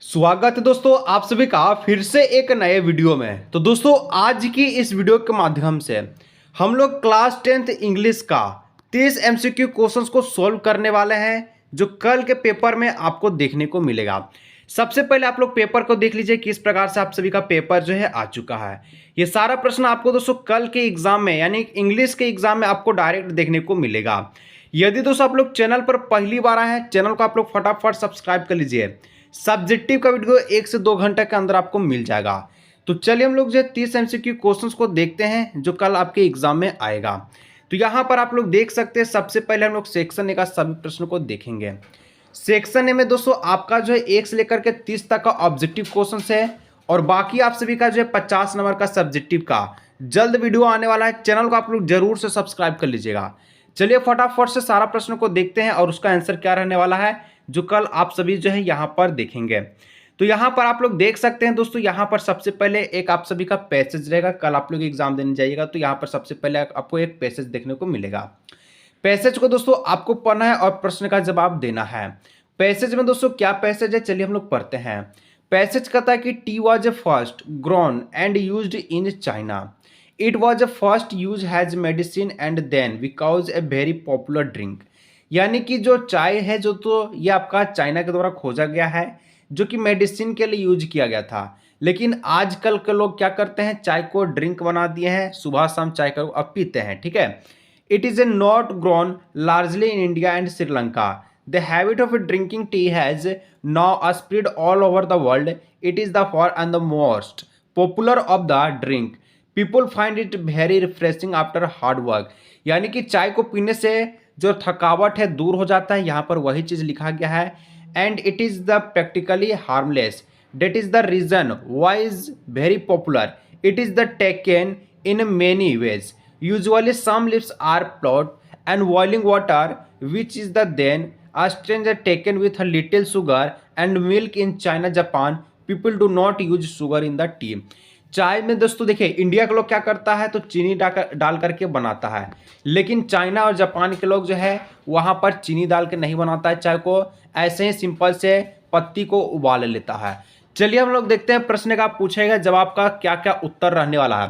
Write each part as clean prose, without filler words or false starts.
स्वागत है दोस्तों आप सभी का फिर से एक नए वीडियो में। तो दोस्तों आज की इस वीडियो के माध्यम से हम लोग क्लास 10th इंग्लिश का 30 एमसीक्यू क्वेश्चंस को सॉल्व करने वाले हैं जो कल के पेपर में आपको देखने को मिलेगा। सबसे पहले आप लोग पेपर को देख लीजिए किस प्रकार से आप सभी का पेपर जो है आ चुका है। ये सारा प्रश्न आपको दोस्तों कल के एग्जाम में यानी इंग्लिश के एग्जाम में आपको डायरेक्ट देखने को मिलेगा। यदि दोस्तों आप लोग चैनल पर पहली बार आए हैं, चैनल को आप लोग फटाफट सब्सक्राइब कर लीजिए। सब्जेक्टिव का वीडियो 1 से 2 घंटे के अंदर आपको मिल जाएगा। तो चलिए हम लोग जो 30 एमसीक्यू क्वेश्चंस को देखते हैं जो कल आपके एग्जाम में आएगा। तो यहाँ पर आप लोग देख सकते हैं, सबसे पहले हम लोग सेक्शन ए का सभी प्रश्नों को देखेंगे। सेक्शन ए में दोस्तों आपका जो है 1 से लेकर के 30 तक का ऑब्जेक्टिव क्वेश्चन है और बाकी आप सभी का जो है 50 नंबर का सब्जेक्टिव का जल्द वीडियो आने वाला है। चैनल को आप लोग जरूर से सब्सक्राइब कर लीजिएगा। चलिए फटाफट से सारा प्रश्नों को देखते हैं और उसका आंसर क्या रहने वाला है जो कल आप सभी जो है यहाँ पर देखेंगे। तो यहाँ पर आप लोग देख सकते हैं दोस्तों, यहाँ पर सबसे पहले एक आप सभी का पैसेज रहेगा। कल आप लोग एग्जाम देने जाइएगा तो यहाँ पर सबसे पहले आपको एक पैसेज देखने को मिलेगा। पैसेज को दोस्तों आपको पढ़ना है और प्रश्न का जवाब देना है। पैसेज में दोस्तों क्या पैसेज है, चलिए हम लोग पढ़ते हैं। पैसेज कहता है कि tea was a first grown and used in China. It was a first use has medicine and then because a very popular drink. यानी कि जो चाय है जो तो ये आपका चाइना के द्वारा खोजा गया है जो कि मेडिसिन के लिए यूज किया गया था, लेकिन आजकल के लोग क्या करते हैं, चाय को ड्रिंक बना दिए हैं, सुबह शाम चाय को अब पीते हैं। ठीक है। It is A not grown largely in India and Sri Lanka. The habit of drinking tea has now spread all over the world. It is the for and the most popular of the drink. People find it very refreshing after hard work. यानी कि चाय को पीने से जो थकावट है दूर हो जाता है, यहाँ पर वही चीज़ लिखा गया है। And it is the practically harmless, that is the reason why is very popular. It is the taken in many ways. Usually some leaves are plot and boiling water which is the then a stranger taken with a little sugar and milk in China, Japan. People do not use sugar in the tea. चाय में दोस्तों देखिए India के लोग क्या करता है तो चीनी डाल करके बनाता है, लेकिन चाइना और जापान के लोग जो है वहाँ पर चीनी डाल के नहीं बनाता है चाय को, ऐसे ही सिंपल से पत्ती को उबाल लेता है। चलिए हम लोग देखते हैं प्रश्न का पूछेगा जवाब का क्या क्या उत्तर रहने वाला है।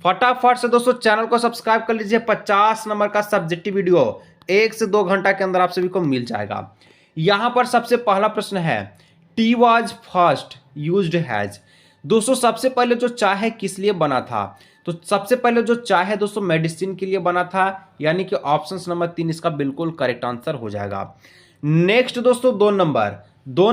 फटाफट से दोस्तों चैनल को सब्सक्राइब कर लीजिए। 50 नंबर का सब्जेक्टिव वीडियो 1 से 2 घंटा के अंदर आप सभी को मिल जाएगा। यहाँ पर सबसे पहला प्रश्न है, T was first used has. दोस्तों सबसे पहले जो चाय है किस लिए बना था, तो सबसे पहले जो चाय है दोस्तों मेडिसिन के लिए बना था, यानी कि ऑप्शन नंबर 3 इसका बिल्कुल करेक्ट आंसर हो जाएगा। नेक्स्ट दोस्तों 2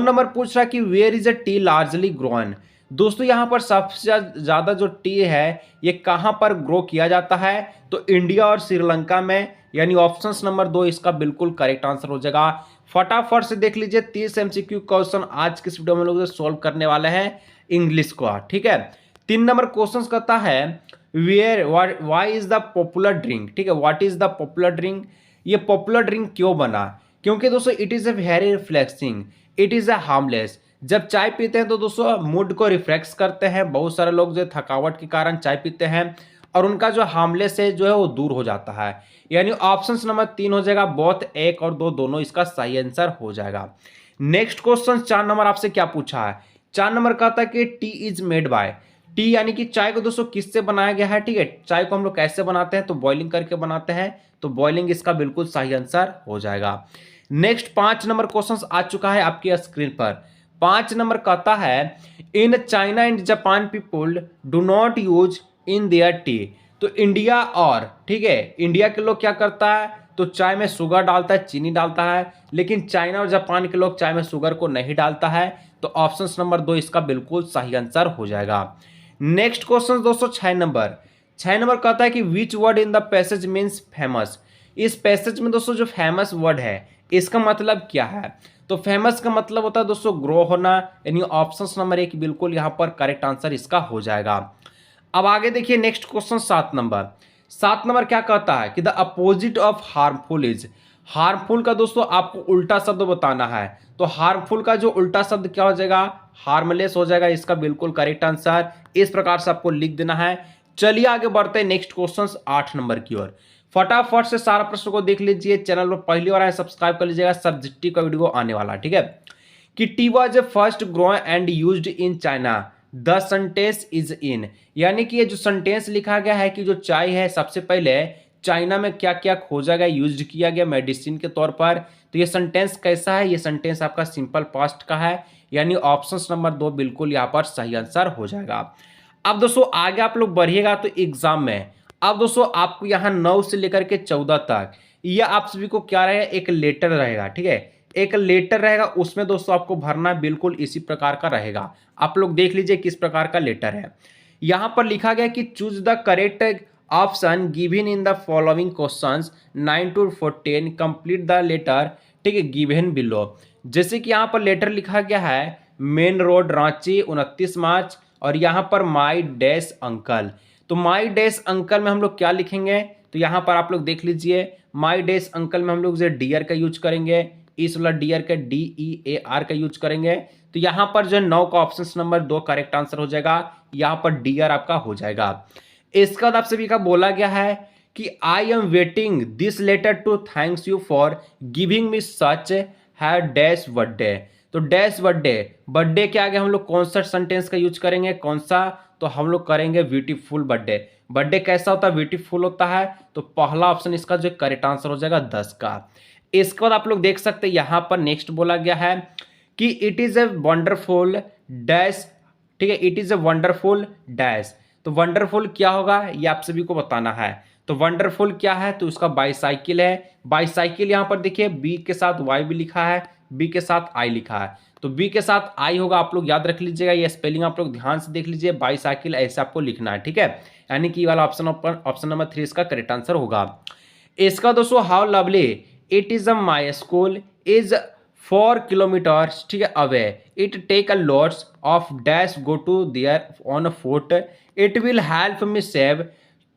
नंबर पूछ रहा है कि where is a tea largely grown. दोस्तों यहाँ पर सबसे ज़्यादा जो टी है ये कहाँ पर ग्रो किया जाता है, तो इंडिया और श्रीलंका में, यानी ऑप्शन नंबर 2 इसका बिल्कुल करेक्ट आंसर हो जाएगा। फटाफट से देख लीजिए 30 एमसीक्यू क्वेश्चन आज के इस वीडियो में लोग सोल्व करने वाले हैं इंग्लिश को। ठीक है। 3 नंबर क्वेश्चन कहता है where why is the popular drink. ठीक है, what is the popular drink. ये पॉपुलर ड्रिंक क्यों बना, क्योंकि दोस्तों it is a very refreshing, it is a harmless. जब चाय पीते हैं तो दोस्तों मूड को रिफ्रेश करते हैं। बहुत सारे लोग जो थकावट के कारण चाय पीते हैं और उनका जो हार्मलेस है जो है वो दूर हो जाता है, यानी ऑप्शन नंबर 3 हो जाएगा। बोथ 1 और 2 दोनों इसका सही आंसर हो जाएगा। नेक्स्ट क्वेश्चन 4 नंबर आपसे क्या पूछा है। 4 नंबर कहता है कि T is made by. T यानी कि चाय को दोस्तों किससे बनाया गया है। ठीक है, चाय को हम लोग कैसे बनाते हैं तो बॉइलिंग करके बनाते हैं, तो बॉइलिंग इसका बिल्कुल सही आंसर हो जाएगा। नेक्स्ट 5 नंबर क्वेश्चन आ चुका है आपकी स्क्रीन पर। 5 नंबर कहता है in China and Japan people do not use in their T. तो इंडिया और, ठीक है, इंडिया के लोग क्या करता है तो चाय में शुगर डालता है, चीनी डालता है, लेकिन चाइना और जापान के लोग चाय में शुगर को नहीं डालता है, तो ऑप्शन नंबर 2 इसका बिल्कुल सही आंसर हो जाएगा। नेक्स्ट क्वेश्चन दोस्तों 6 नंबर कहता है कि which word in the passage means famous. इस पैसेज में दोस्तों जो फेमस वर्ड है इसका मतलब क्या है, तो फेमस का मतलब होता है दोस्तों ग्रो होना, यानी ऑप्शन नंबर 1 बिल्कुल यहाँ पर करेक्ट आंसर इसका हो जाएगा। अब आगे देखिए नेक्स्ट क्वेश्चन 7 नंबर क्या कहता है कि the opposite of harmful is. Harmful का दोस्तों आपको उल्टा शब्द बताना है, तो हार्मफुल का जो उल्टा शब्द क्या हो जाएगा, हार्मलेस हो जाएगा। इसका बिल्कुल करेक्ट आंसर इस प्रकार से आपको लिख देना है। चलिए आगे बढ़ते हैं नेक्स्ट क्वेश्चन 8 नंबर की ओर। फटाफट से सारा प्रश्न को देख लीजिए। चैनल पर पहली बार आए सब्सक्राइब कर लीजिएगा, सब्जेक्टिव का वीडियो आने वाला। ठीक है, कि tea was first grown and used in China, the sentence is in. यानी कि ये जो सेंटेंस लिखा गया है कि जो चाय है सबसे पहले चाइना में क्या क्या खोजा गया, यूज किया गया मेडिसिन के तौर पर। तो ये सेंटेंस कैसा है, ये सेंटेंस आपका सिंपल पास्ट का है, यानी ऑप्शन नंबर 2 बिल्कुल यहाँ पर सही आंसर हो जाएगा। अब दोस्तों आगे आप लोग बढ़िएगा तो एग्जाम में, अब दोस्तों आपको यहाँ 9 से लेकर के 14 तक ये आप सभी को क्या रहेगा, एक लेटर रहेगा, ठीक है, एक लेटर रहेगा, उसमें दोस्तों आपको भरना बिल्कुल इसी प्रकार का रहेगा। आप लोग देख लीजिए किस प्रकार का लेटर है। यहाँ पर लिखा गया कि choose the correct option given in the following questions 9 to 14, complete the letter, ठीक है, गिवन बिलो। जैसे कि यहाँ पर लेटर लिखा गया है मेन रोड रांची 29 मार्च, और यहाँ पर माई डैश अंकल। तो माई डैश अंकल में हम लोग क्या लिखेंगे, तो यहाँ पर आप लोग देख लीजिए माई डैश अंकल में हम लोग जो डियर का यूज करेंगे, इस वाला डियर का DEAR का यूज करेंगे। तो यहाँ पर जो 9 का ऑप्शन नंबर 2 करेक्ट आंसर हो जाएगा, यहाँ पर डियर आपका हो जाएगा। इसके बाद आप सभी का बोला गया है कि I am waiting this letter to thanks you for giving me such है डैश बर्थडे। तो डैश बर्थडे, बर्थडे के आगे हम लोग कौन सा सेंटेंस का यूज करेंगे, कौन सा, तो हम लोग करेंगे ब्यूटीफुल बर्थडे। बर्थडे कैसा होता है, ब्यूटीफुल होता है। तो पहला ऑप्शन इसका जो करेक्ट आंसर हो जाएगा 10 का। इसके बाद आप लोग देख सकते हैं यहाँ पर नेक्स्ट बोला गया है कि it is a wonderful dash, ठीक है, it is a wonderful dash. तो वंडरफुल क्या होगा ये आप सभी को बताना है। तो वंडरफुल क्या है, तो उसका बाईसाइकिल है। बाईसाइकिल यहाँ पर देखिए बी के साथ वाई भी लिखा है, बी के साथ आई लिखा है, तो बी के साथ आई होगा, आप लोग याद रख लीजिएगा। ये स्पेलिंग आप लोग ध्यान से देख लीजिए, बाईसाइकिल ऐसे आपको लिखना है, ठीक है, यानी कि वाला ऑप्शन नंबर 3 इसका करेक्ट आंसर होगा। इसका दोस्तों how lovely it is a my school is 4 kilometres, ठीक है, away, it take a lots of dash go to there on foot, it will help me save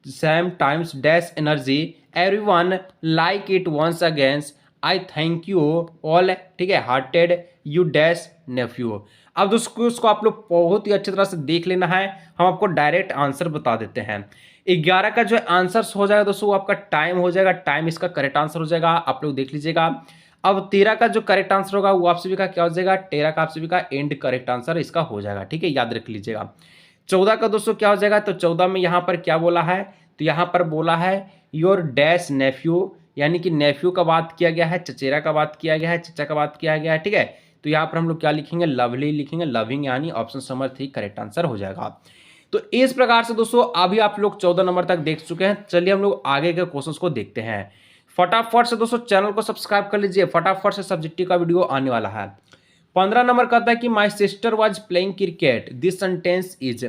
same times dash energy, everyone like it once again, I thank you all, ठीक है, hearted you dash Neiphiu. अब दोस्तों उसको आप लोग बहुत ही अच्छी तरह से देख लेना है, हम आपको डायरेक्ट आंसर बता देते हैं। 11 का जो आंसर हो जाएगा दोस्तों आपका टाइम हो जाएगा, टाइम इसका करेक्ट आंसर हो जाएगा, आप लोग देख लीजिएगा। अब 13 का जो करेक्ट आंसर होगा वो आप सभी का क्या हो जाएगा, 13 का आप सभी का एंड करेक्ट आंसर इसका हो जाएगा, ठीक है, याद रख लीजिएगा। 14 का दोस्तों क्या हो जाएगा, तो 14 में यहाँ पर क्या बोला है, तो यहाँ पर बोला है योर डैश नेफ्यू, यानी कि नेफ्यू का बात किया गया है, चचेरा का बात किया गया है, चचा का बात किया गया है, ठीक है। तो यहाँ पर हम लोग क्या लिखेंगे, लवली लिखेंगे, लविंग, यानी ऑप्शन नंबर 3 करेक्ट आंसर हो जाएगा। तो इस प्रकार से दोस्तों अभी आप लोग 14 नंबर तक देख चुके हैं। चलिए हम लोग आगे के क्वेश्चंस को देखते हैं। फटाफट से दोस्तों चैनल को सब्सक्राइब कर लीजिए, फटाफट से सब्जेक्टिव का वीडियो आने वाला है। 15 नंबर कहता है कि my sister was playing cricket, this sentence is.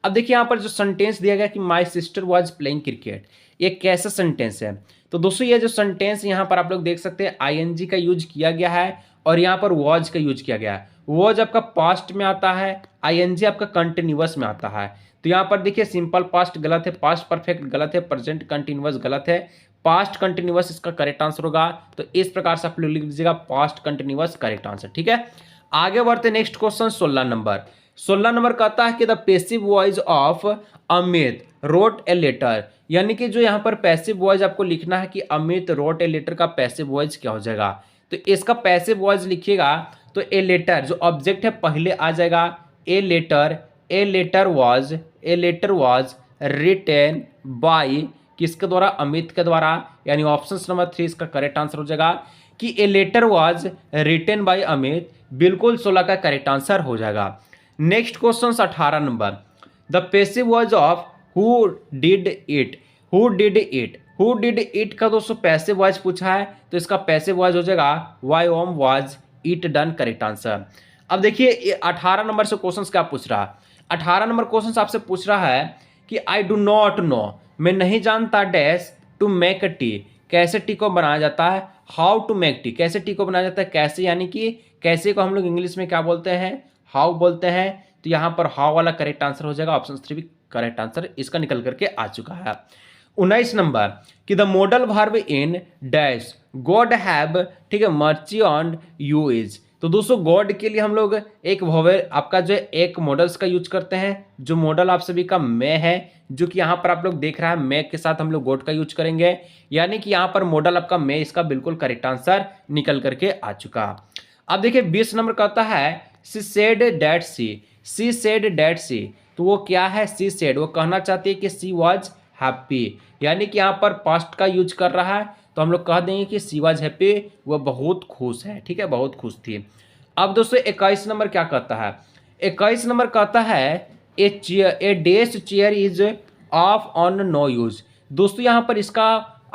अब देखिए यहाँ पर जो सेंटेंस दिया गया कि my sister was playing cricket, ये कैसा सेंटेंस है, तो दोस्तों ये जो सेंटेंस यहाँ पर आप लोग देख सकते हैं ING का यूज किया गया है, और यहाँ पर वॉज का यूज किया गया है। वॉज आपका पास्ट में आता है, ING आपका कंटिन्यूअस में आता है। तो यहाँ पर देखिए सिंपल पास्ट गलत है, पास्ट परफेक्ट गलत है, प्रेजेंट कंटिन्यूअस गलत है, पास्ट कंटिन्यूअस इसका करेक्ट आंसर होगा। तो इस प्रकार से आप लोग लिख दीजिएगा पास्ट कंटिन्यूअस करेक्ट आंसर, ठीक है। आगे बढ़ते नेक्स्ट क्वेश्चन 16 नंबर। 16 नंबर कहता है कि the passive voice of Amit wrote a letter, यानी कि जो यहाँ पर पैसिव वॉइस आपको लिखना है कि अमित रोट ए लेटर का पैसिव वॉइस क्या हो जाएगा। तो इसका पैसिव वॉइस लिखिएगा तो ए लेटर जो ऑब्जेक्ट है पहले आ जाएगा, a letter was written by, किसके द्वारा, अमित के द्वारा, यानी ऑप्शन नंबर 3 इसका करेक्ट आंसर हो जाएगा कि a letter was written by Amit, बिल्कुल 16 का करेक्ट आंसर हो जाएगा। Next question 18 number, the passive voice of who did it का दोस्तों पैसिव वॉइस पूछा है, तो इसका पैसिव वॉइस हो जाएगा by whom was it done, correct answer. अब देखिए 18 नंबर से क्वेश्चन क्या पूछ रहा है, 18 नंबर क्वेश्चन आपसे पूछ रहा है कि आई डू नॉट नो, मैं नहीं जानता dash to make a tea, कैसे टी को बनाया जाता है, हाउ टू मेक टी, कैसे टी को बनाया जाता है, कैसे, यानी कि कैसे को हम लोग इंग्लिश में क्या बोलते हैं, हाउ बोलते हैं। तो यहाँ पर हाउ वाला करेक्ट आंसर हो जाएगा, ऑप्शन 3 भी करेक्ट आंसर इसका निकल करके आ चुका है। 19 नंबर कि the modal verb in dash God have, ठीक है, मर्ची ऑन यू इज। तो दोस्तों गॉड के लिए हम लोग एक वोवेल आपका जो एक मॉडल्स का यूज करते हैं, जो मॉडल आप सभी का मैं है, जो कि यहाँ पर आप लोग देख रहा है मैं के साथ हम लोग गॉड का यूज करेंगे, यानी कि यहाँ पर मॉडल आपका मैं, इसका बिल्कुल करेक्ट आंसर निकल करके आ चुका। अब देखिए 20 नंबर कहता है सी सेड डैट सी, तो वो क्या है, सी सेड, वो कहना चाहती है कि सी वॉज हैप्पी, यानी कि यहाँ पर पास्ट का यूज कर रहा है, तो हम लोग कह देंगे कि सी वॉज हैप्पी, वो बहुत खुश है, ठीक है, बहुत खुश थी। अब दोस्तों 21 नंबर क्या कहता है, 21 नंबर कहता है a desk chair is of on no use. दोस्तों यहाँ पर इसका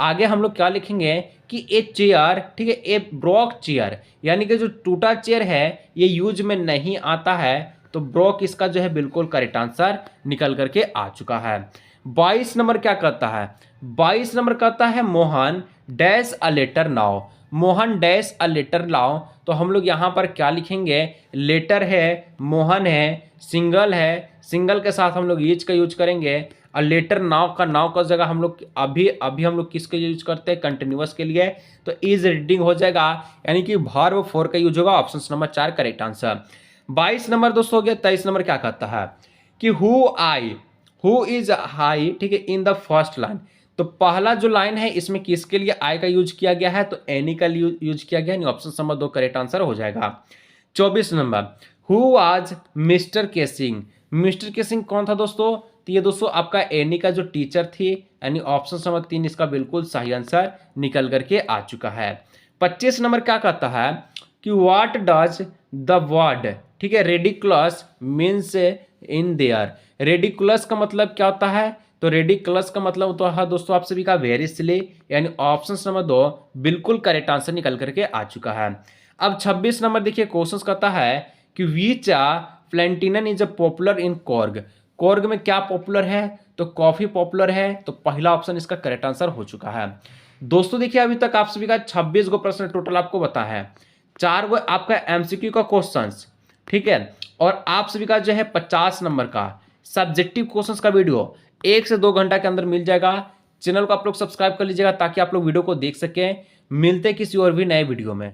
आगे हम लोग क्या लिखेंगे कि ए चेयर, ठीक है, ए ब्रोक चेयर, यानी कि जो टूटा चेयर है ये यूज में नहीं आता है, तो ब्रोक इसका जो है बिल्कुल करेक्ट आंसर निकल करके आ चुका है। 22 नंबर क्या कहता है, 22 नंबर कहता है Mohan dash a letter now, Mohan dash a letter now, तो हम लोग यहाँ पर क्या लिखेंगे, लेटर है, मोहन है, सिंगल है, सिंगल के साथ हम लोग इज का यूज करेंगे, और लेटर नाउ का जगह हम लोग अभी अभी हम लोग किसके यूज करते हैं, कंटिन्यूअस के लिए, तो इज रीडिंग हो जाएगा, यानी कि वर्ब फॉर का यूज होगा, option number 4 correct answer. 22 number दोस्तों हो गया। 23 नंबर क्या कहता है कि हु इज हाई, ठीक है, इन द फर्स्ट लाइन, तो पहला जो लाइन है इसमें किसके लिए आई का यूज किया गया है, तो एनी का यूज किया गया है, ऑप्शन नंबर 2 करेक्ट आंसर हो जाएगा। 24 नंबर हु आज मिस्टर केसिंग, मिस्टर केसिंग कौन था दोस्तों, तो ये दोस्तों आपका एनी का जो टीचर थी, यानी ऑप्शन नंबर 3 इसका बिल्कुल सही आंसर निकल करके आ चुका है। 25 नंबर क्या कहता है कि व्हाट डज द वर्ड, ठीक है, ridiculous means in their, ridiculous का मतलब क्या होता है, तो रेडिकुलस का मतलब तो है दोस्तों आप सभी का वेरी सिली, यानी ऑप्शन नंबर 2 बिल्कुल करेक्ट आंसर निकल करके आ चुका है। अब 26 नंबर देखिए क्वेश्चन कहता है कि which plantain is a popular in Coorg, Coorg में क्या पॉपुलर है, तो कॉफी पॉपुलर है, तो पहला ऑप्शन इसका करेक्ट आंसर हो चुका है। दोस्तों देखिए अभी तक आप सभी का 26 गो प्रश्न टोटल आपको बता है, 4 गो आपका एमसीक्यू का क्वेश्चंस, ठीक है, और आप सभी का जो है 50 नंबर का सब्जेक्टिव क्वेश्चंस का वीडियो 1 से 2 घंटा के अंदर मिल जाएगा। चैनल को आप लोग सब्सक्राइब कर लीजिएगा ताकि आप लोग वीडियो को देख सकें। मिलते किसी और भी नए वीडियो में।